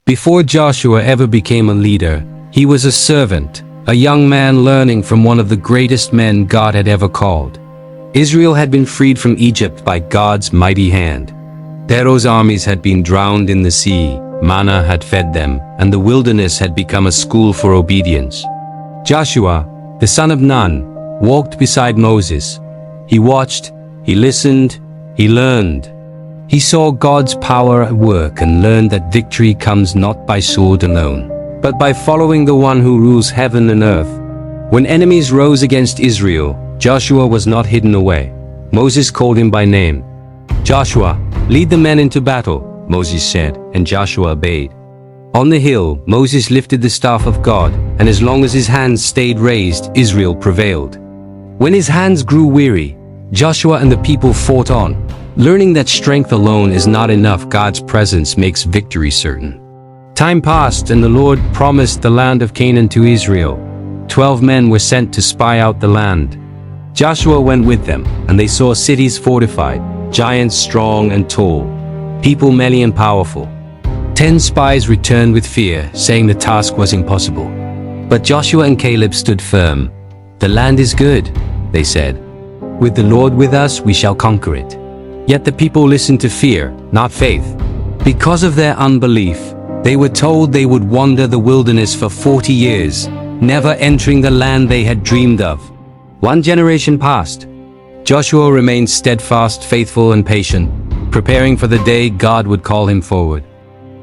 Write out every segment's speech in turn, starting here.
Before Joshua ever became a leader, he was a servant, a young man learning from one of the greatest men God had ever called. Israel had been freed from Egypt by God's mighty hand. Pharaoh's armies had been drowned in the sea, manna had fed them, and the wilderness had become a school for obedience. Joshua, the son of Nun, walked beside Moses. He watched, he listened, he learned. He saw God's power at work and learned that victory comes not by sword alone, but by following the one who rules heaven and earth. When enemies rose against Israel, Joshua was not hidden away. Moses called him by name. "Joshua, lead the men into battle," Moses said, and Joshua obeyed. On the hill, Moses lifted the staff of God, and as long as his hands stayed raised, Israel prevailed. When his hands grew weary, Joshua and the people fought on. Learning that strength alone is not enough, God's presence makes victory certain. Time passed, and the Lord promised the land of Canaan to Israel. 12 men were sent to spy out the land. Joshua went with them, and they saw cities fortified, giants strong and tall, people many and powerful. 10 spies returned with fear, saying the task was impossible. But Joshua and Caleb stood firm. "The land is good," they said. "With the Lord with us, we shall conquer it." Yet the people listened to fear, not faith. Because of their unbelief, they were told they would wander the wilderness for 40 years, never entering the land they had dreamed of. One generation passed. Joshua remained steadfast, faithful, and patient, preparing for the day God would call him forward.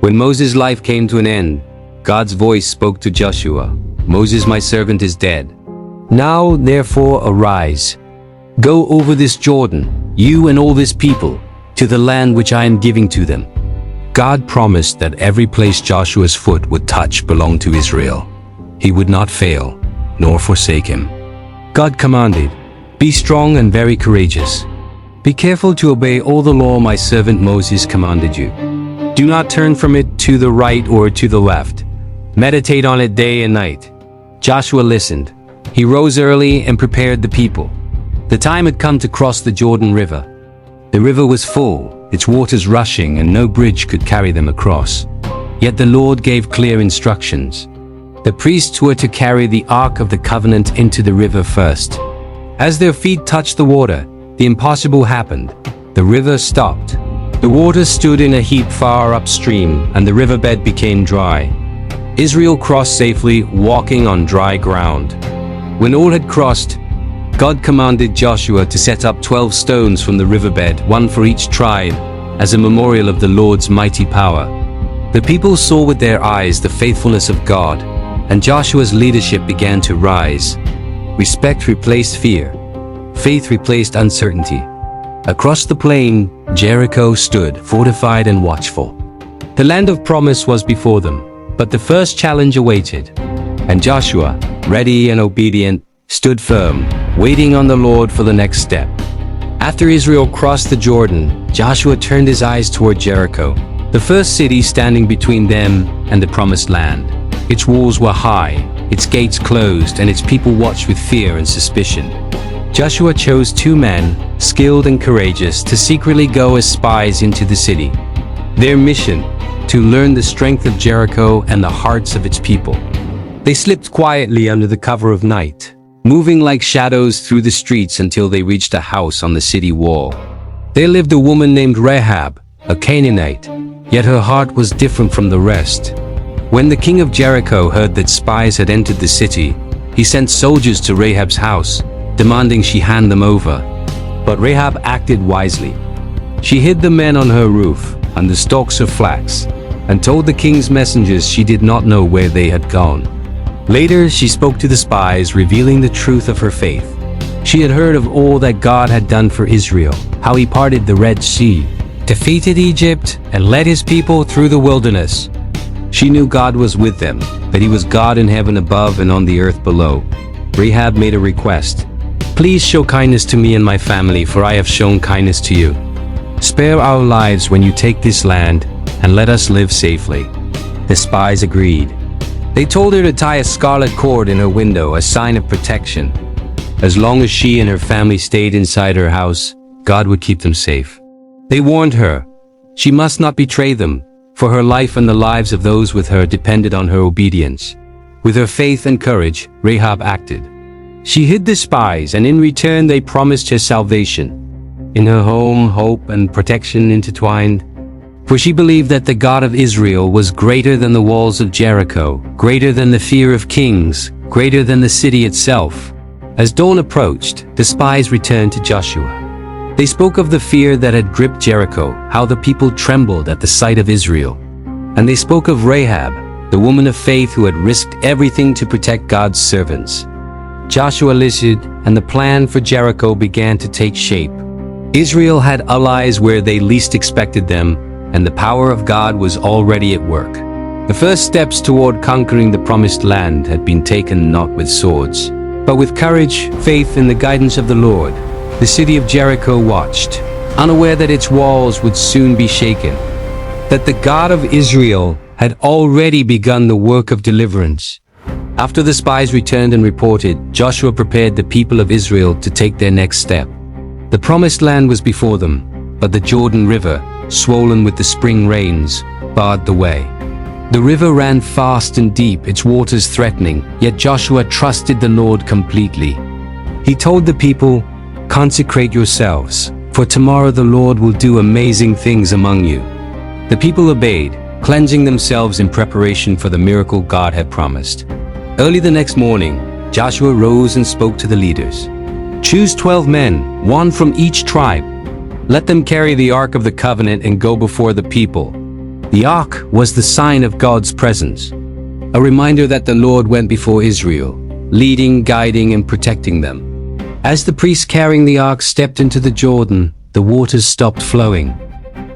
When Moses' life came to an end, God's voice spoke to Joshua, "Moses, my servant, is dead. Now, therefore, arise. Go over this Jordan, you and all this people, to the land which I am giving to them." God promised that every place Joshua's foot would touch belonged to Israel. He would not fail, nor forsake him. God commanded, "Be strong and very courageous. Be careful to obey all the law my servant Moses commanded you. Do not turn from it to the right or to the left. Meditate on it day and night." Joshua listened. He rose early and prepared the people. The time had come to cross the Jordan River. The river was full, its waters rushing, and no bridge could carry them across. Yet the Lord gave clear instructions. The priests were to carry the Ark of the Covenant into the river first. As their feet touched the water, the impossible happened. The river stopped. The water stood in a heap far upstream, and the riverbed became dry. Israel crossed safely, walking on dry ground. When all had crossed, God commanded Joshua to set up 12 stones from the riverbed, one for each tribe, as a memorial of the Lord's mighty power. The people saw with their eyes the faithfulness of God, and Joshua's leadership began to rise. Respect replaced fear. Faith replaced uncertainty. Across the plain, Jericho stood, fortified and watchful. The land of promise was before them, but the first challenge awaited. And Joshua, ready and obedient, stood firm, waiting on the Lord for the next step. After Israel crossed the Jordan, Joshua turned his eyes toward Jericho, the first city standing between them and the promised land. Its walls were high, its gates closed, and its people watched with fear and suspicion. Joshua chose 2 men, skilled and courageous, to secretly go as spies into the city. Their mission, to learn the strength of Jericho and the hearts of its people. They slipped quietly under the cover of night, moving like shadows through the streets until they reached a house on the city wall. There lived a woman named Rahab, a Canaanite, yet her heart was different from the rest. When the king of Jericho heard that spies had entered the city, he sent soldiers to Rahab's house, demanding she hand them over. But Rahab acted wisely. She hid the men on her roof, under stalks of flax, and told the king's messengers she did not know where they had gone. Later, she spoke to the spies, revealing the truth of her faith. She had heard of all that God had done for Israel, how he parted the Red Sea, defeated Egypt, and led his people through the wilderness. She knew God was with them, that he was God in heaven above and on the earth below. Rahab made a request. "Please show kindness to me and my family, for I have shown kindness to you. Spare our lives when you take this land, and let us live safely." The spies agreed. They told her to tie a scarlet cord in her window, a sign of protection. As long as she and her family stayed inside her house, God would keep them safe. They warned her, she must not betray them, for her life and the lives of those with her depended on her obedience. With her faith and courage, Rahab acted. She hid the spies, and in return they promised her salvation. In her home, hope and protection intertwined. For she believed that the God of Israel was greater than the walls of Jericho, greater than the fear of kings, greater than the city itself. As dawn approached, the spies returned to Joshua. They spoke of the fear that had gripped Jericho, how the people trembled at the sight of Israel. And they spoke of Rahab, the woman of faith who had risked everything to protect God's servants. Joshua listened, and the plan for Jericho began to take shape. Israel had allies where they least expected them, and the power of God was already at work. The first steps toward conquering the promised land had been taken not with swords, but with courage, faith, and the guidance of the Lord. The city of Jericho watched, unaware that its walls would soon be shaken, that the God of Israel had already begun the work of deliverance. After the spies returned and reported, Joshua prepared the people of Israel to take their next step. The promised land was before them, but the Jordan River, swollen with the spring rains, barred the way. The river ran fast and deep, its waters threatening, yet Joshua trusted the Lord completely. He told the people, "Consecrate yourselves, for tomorrow the Lord will do amazing things among you." The people obeyed, cleansing themselves in preparation for the miracle God had promised. Early the next morning, Joshua rose and spoke to the leaders. "Choose 12 men, one from each tribe. Let them carry the Ark of the Covenant and go before the people." The Ark was the sign of God's presence, a reminder that the Lord went before Israel, leading, guiding, and protecting them. As the priests carrying the Ark stepped into the Jordan, the waters stopped flowing.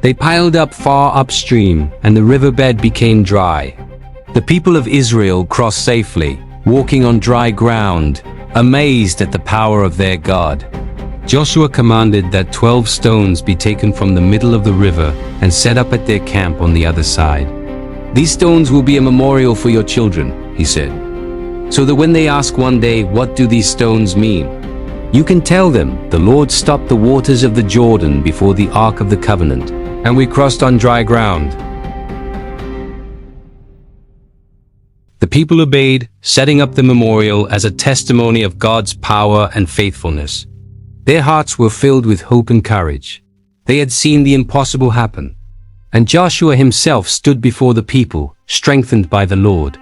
They piled up far upstream, and the riverbed became dry. The people of Israel crossed safely, walking on dry ground, amazed at the power of their God. Joshua commanded that 12 stones be taken from the middle of the river and set up at their camp on the other side. "These stones will be a memorial for your children," he said, "so that when they ask one day, 'What do these stones mean?' you can tell them, 'The Lord stopped the waters of the Jordan before the Ark of the Covenant, and we crossed on dry ground.'" The people obeyed, setting up the memorial as a testimony of God's power and faithfulness. Their hearts were filled with hope and courage. They had seen the impossible happen. And Joshua himself stood before the people, strengthened by the Lord.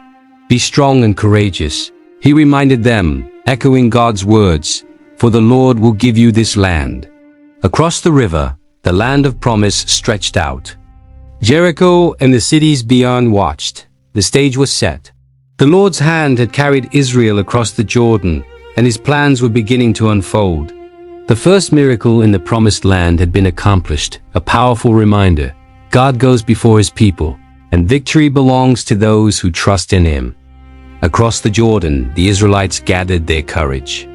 "Be strong and courageous," he reminded them, echoing God's words, "for the Lord will give you this land." Across the river, the land of promise stretched out. Jericho and the cities beyond watched. The stage was set. The Lord's hand had carried Israel across the Jordan, and his plans were beginning to unfold. The first miracle in the promised land had been accomplished, a powerful reminder. God goes before his people, and victory belongs to those who trust in him. Across the Jordan, the Israelites gathered their courage.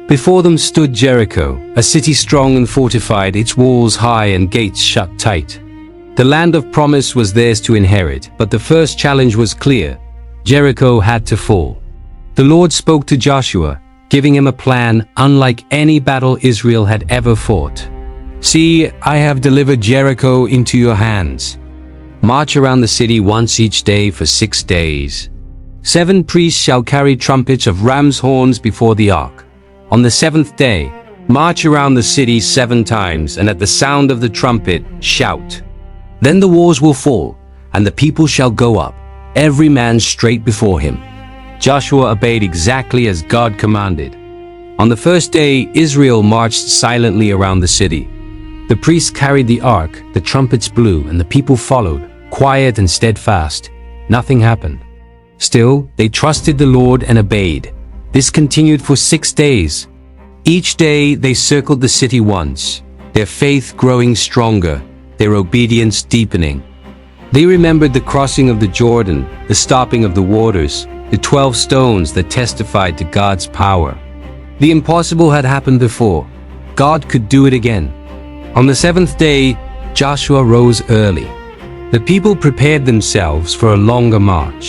Before them stood Jericho, a city strong and fortified, its walls high and gates shut tight. The land of promise was theirs to inherit, but the first challenge was clear. Jericho had to fall. The Lord spoke to Joshua, giving him a plan unlike any battle Israel had ever fought. "See, I have delivered Jericho into your hands. March around the city once each day for 6 days. 7 priests shall carry trumpets of ram's horns before the ark. On the 7th day, march around the city 7 times, and at the sound of the trumpet, shout. Then the walls will fall, and the people shall go up, every man straight before him." Joshua obeyed exactly as God commanded. On the first day, Israel marched silently around the city. The priests carried the ark, the trumpets blew, and the people followed, quiet and steadfast. Nothing happened. Still, they trusted the Lord and obeyed. This continued for 6 days. Each day, they circled the city once, their faith growing stronger, their obedience deepening. They remembered the crossing of the Jordan, the stopping of the waters, the 12 stones that testified to God's power. The impossible had happened before. God could do it again. On the 7th day, Joshua rose early. The people prepared themselves for a longer march.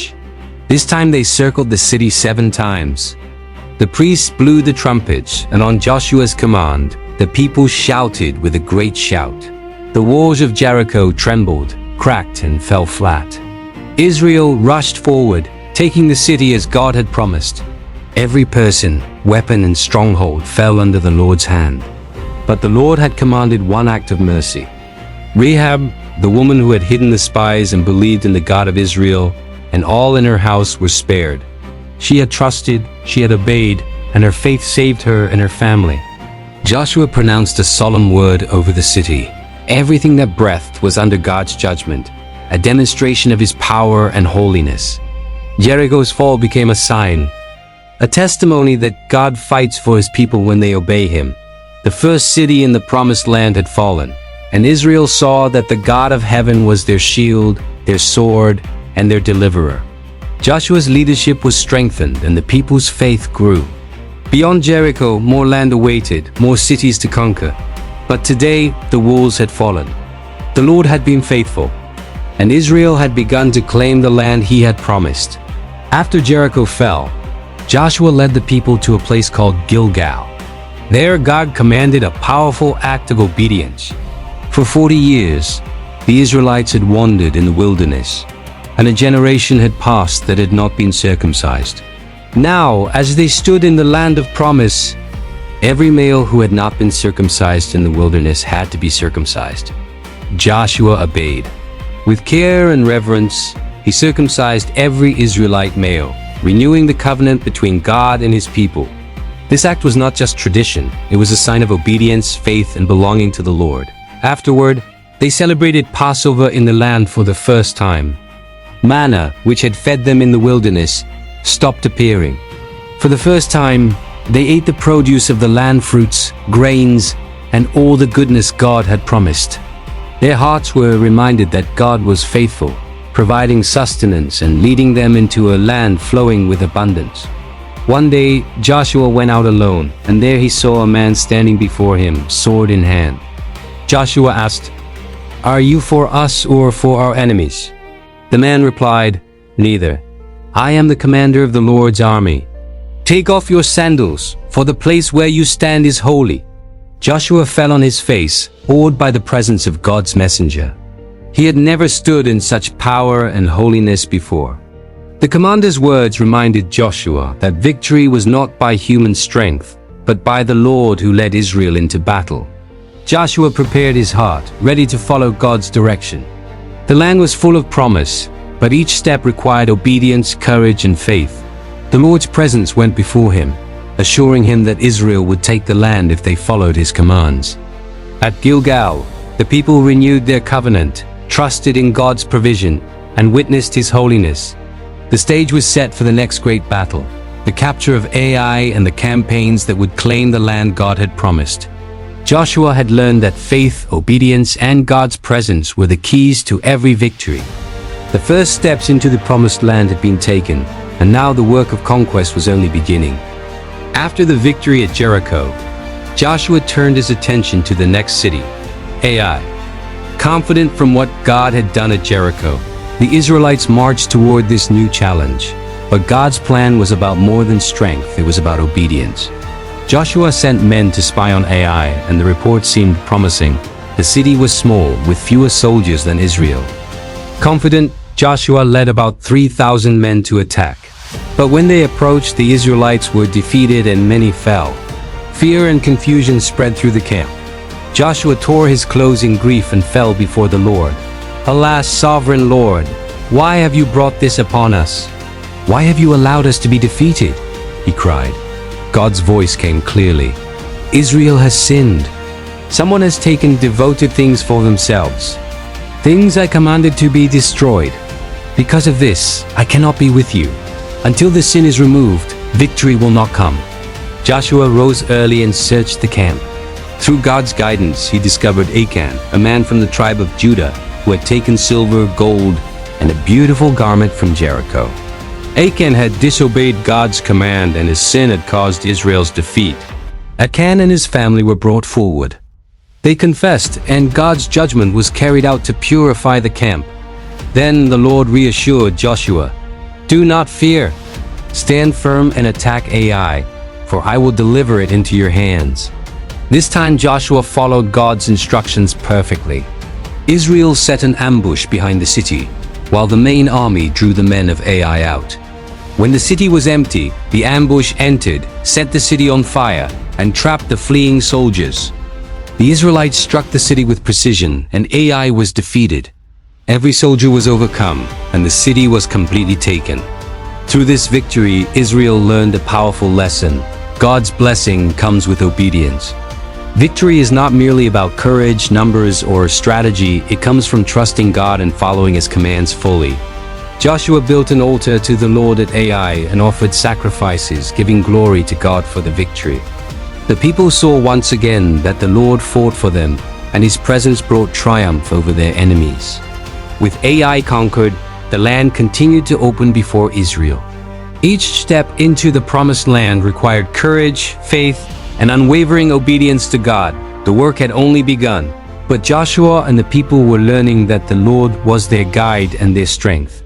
This time they circled the city 7 times. The priests blew the trumpets, and on Joshua's command, the people shouted with a great shout. The walls of Jericho trembled, cracked and fell flat. Israel rushed forward, taking the city as God had promised. Every person, weapon and stronghold fell under the Lord's hand. But the Lord had commanded one act of mercy. Rahab, the woman who had hidden the spies and believed in the God of Israel, and all in her house were spared. She had trusted, she had obeyed, and her faith saved her and her family. Joshua pronounced a solemn word over the city. Everything that breathed was under God's judgment, a demonstration of his power and holiness. Jericho's fall became a sign, a testimony that God fights for his people when they obey him. The first city in the promised land had fallen, and Israel saw that the God of heaven was their shield, their sword, and their deliverer. Joshua's leadership was strengthened and the people's faith grew. Beyond Jericho, more land awaited, more cities to conquer. But today, the walls had fallen. The Lord had been faithful, and Israel had begun to claim the land he had promised. After Jericho fell, Joshua led the people to a place called Gilgal. There, God commanded a powerful act of obedience. For 40 years, the Israelites had wandered in the wilderness, and a generation had passed that had not been circumcised. Now, as they stood in the land of promise, every male who had not been circumcised in the wilderness had to be circumcised. Joshua obeyed. With care and reverence, he circumcised every Israelite male, renewing the covenant between God and his people. This act was not just tradition, it was a sign of obedience, faith, and belonging to the Lord. Afterward, they celebrated Passover in the land for the first time. Manna, which had fed them in the wilderness, stopped appearing. For the first time, they ate the produce of the land, fruits, grains, and all the goodness God had promised. Their hearts were reminded that God was faithful, providing sustenance and leading them into a land flowing with abundance. One day, Joshua went out alone, and there he saw a man standing before him, sword in hand. Joshua asked, "Are you for us or for our enemies?" The man replied, "Neither. I am the commander of the Lord's army. Take off your sandals, for the place where you stand is holy." Joshua fell on his face, awed by the presence of God's messenger. He had never stood in such power and holiness before. The commander's words reminded Joshua that victory was not by human strength, but by the Lord who led Israel into battle. Joshua prepared his heart, ready to follow God's direction. The land was full of promise, but each step required obedience, courage, and faith. The Lord's presence went before him, assuring him that Israel would take the land if they followed his commands. At Gilgal, the people renewed their covenant, trusted in God's provision, and witnessed his holiness. The stage was set for the next great battle, the capture of Ai and the campaigns that would claim the land God had promised. Joshua had learned that faith, obedience, and God's presence were the keys to every victory. The first steps into the promised land had been taken, and now the work of conquest was only beginning. After the victory at Jericho, Joshua turned his attention to the next city, Ai. Confident from what God had done at Jericho, the Israelites marched toward this new challenge. But God's plan was about more than strength, it was about obedience. Joshua sent men to spy on Ai, and the report seemed promising. The city was small, with fewer soldiers than Israel. Confident, Joshua led about 3,000 men to attack. But when they approached, the Israelites were defeated and many fell. Fear and confusion spread through the camp. Joshua tore his clothes in grief and fell before the Lord. "Alas, sovereign Lord, why have you brought this upon us? Why have you allowed us to be defeated?" he cried. God's voice came clearly. "Israel has sinned. Someone has taken devoted things for themselves, things I commanded to be destroyed. Because of this, I cannot be with you. Until the sin is removed, victory will not come." Joshua rose early and searched the camp. Through God's guidance, he discovered Achan, a man from the tribe of Judah, who had taken silver, gold, and a beautiful garment from Jericho. Achan had disobeyed God's command, and his sin had caused Israel's defeat. Achan and his family were brought forward. They confessed, and God's judgment was carried out to purify the camp. Then the Lord reassured Joshua, "Do not fear. Stand firm and attack Ai, for I will deliver it into your hands." This time Joshua followed God's instructions perfectly. Israel set an ambush behind the city, while the main army drew the men of Ai out. When the city was empty, the ambush entered, set the city on fire, and trapped the fleeing soldiers. The Israelites struck the city with precision, and Ai was defeated. Every soldier was overcome, and the city was completely taken. Through this victory, Israel learned a powerful lesson. God's blessing comes with obedience. Victory is not merely about courage, numbers, or strategy. It comes from trusting God and following His commands fully. Joshua built an altar to the Lord at Ai and offered sacrifices, giving glory to God for the victory. The people saw once again that the Lord fought for them, and His presence brought triumph over their enemies. With Ai conquered, the land continued to open before Israel. Each step into the promised land required courage, faith, and unwavering obedience to God. The work had only begun, but Joshua and the people were learning that the Lord was their guide and their strength.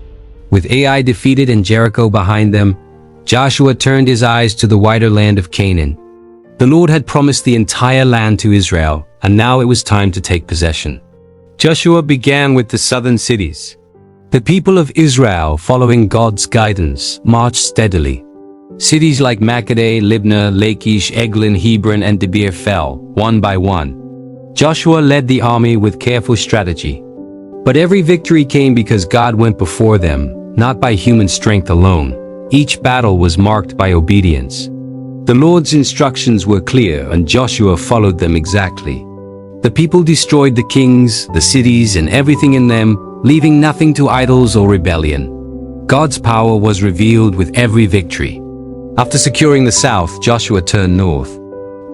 With Ai defeated and Jericho behind them, Joshua turned his eyes to the wider land of Canaan. The Lord had promised the entire land to Israel, and now it was time to take possession. Joshua began with the southern cities. The people of Israel, following God's guidance, marched steadily. Cities like Makkedah, Libnah, Lachish, Eglon, Hebron, and Debir fell, one by one. Joshua led the army with careful strategy. But every victory came because God went before them, not by human strength alone. Each battle was marked by obedience. The Lord's instructions were clear, and Joshua followed them exactly. The people destroyed the kings, the cities, and everything in them, leaving nothing to idols or rebellion. God's power was revealed with every victory. After securing the south, Joshua turned north.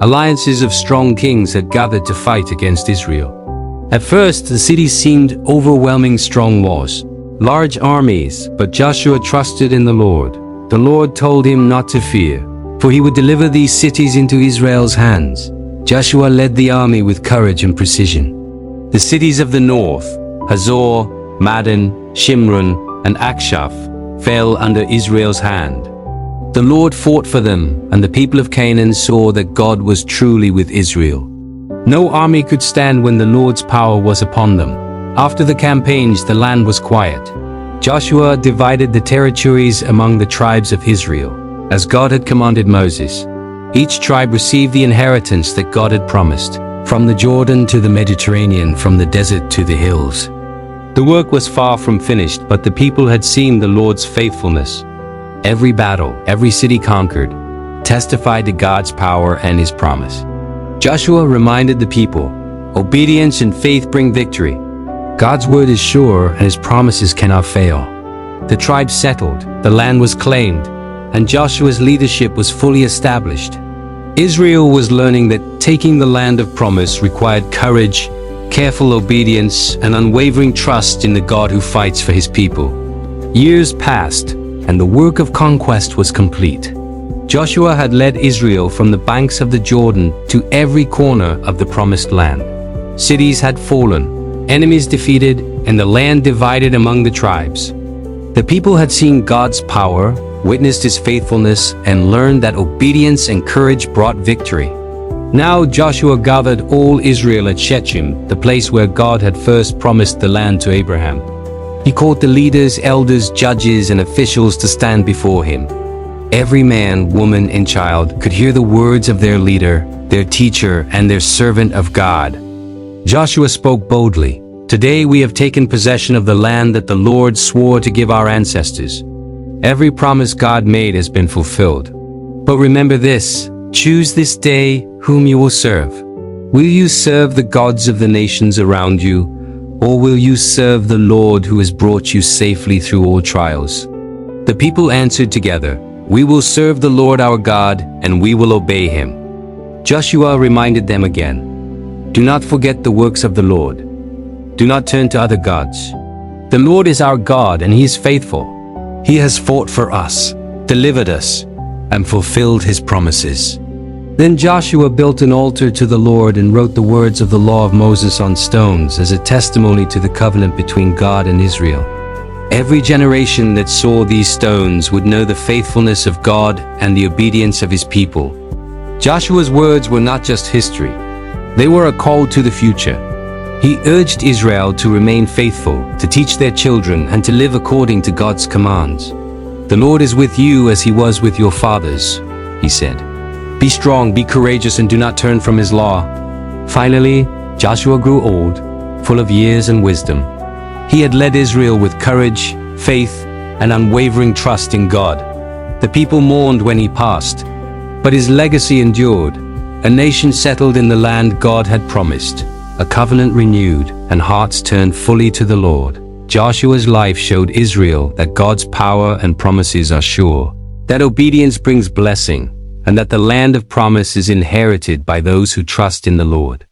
Alliances of strong kings had gathered to fight against Israel. At first, the cities seemed overwhelming strong walls, large armies, but Joshua trusted in the Lord. The Lord told him not to fear, for He would deliver these cities into Israel's hands. Joshua led the army with courage and precision. The cities of the north, Hazor, Madon, Shimron, and Akshaph, fell under Israel's hand. The Lord fought for them, and the people of Canaan saw that God was truly with Israel. No army could stand when the Lord's power was upon them. After the campaigns, the land was quiet. Joshua divided the territories among the tribes of Israel, as God had commanded Moses. Each tribe received the inheritance that God had promised, from the Jordan to the Mediterranean, from the desert to the hills. The work was far from finished, but the people had seen the Lord's faithfulness. Every battle, every city conquered, testified to God's power and His promise. Joshua reminded the people, obedience and faith bring victory. God's word is sure and His promises cannot fail. The tribes settled, the land was claimed, and Joshua's leadership was fully established. Israel was learning that taking the land of promise required courage, careful obedience, and unwavering trust in the God who fights for His people. Years passed, and the work of conquest was complete. Joshua had led Israel from the banks of the Jordan to every corner of the promised land. Cities had fallen, enemies defeated, and the land divided among the tribes. The people had seen God's power, witnessed His faithfulness, and learned that obedience and courage brought victory. Now Joshua gathered all Israel at Shechem, the place where God had first promised the land to Abraham. He called the leaders, elders, judges, and officials to stand before him. Every man, woman, and child could hear the words of their leader, their teacher, and their servant of God. Joshua spoke boldly, "Today we have taken possession of the land that the Lord swore to give our ancestors. Every promise God made has been fulfilled. But remember this, choose this day whom you will serve. Will you serve the gods of the nations around you, or will you serve the Lord who has brought you safely through all trials?" The people answered together, "We will serve the Lord our God, and we will obey Him." Joshua reminded them again, "Do not forget the works of the Lord. Do not turn to other gods. The Lord is our God, and He is faithful. He has fought for us, delivered us, and fulfilled His promises." Then Joshua built an altar to the Lord and wrote the words of the law of Moses on stones as a testimony to the covenant between God and Israel. Every generation that saw these stones would know the faithfulness of God and the obedience of His people. Joshua's words were not just history. They were a call to the future. He urged Israel to remain faithful, to teach their children, and to live according to God's commands. "The Lord is with you as he was with your fathers," he said. "Be strong, be courageous, and do not turn from his law." Finally, Joshua grew old, full of years and wisdom. He had led Israel with courage, faith, and unwavering trust in God. The people mourned when he passed, but his legacy endured. A nation settled in the land God had promised, a covenant renewed, and hearts turned fully to the Lord. Joshua's life showed Israel that God's power and promises are sure, that obedience brings blessing, and that the land of promise is inherited by those who trust in the Lord.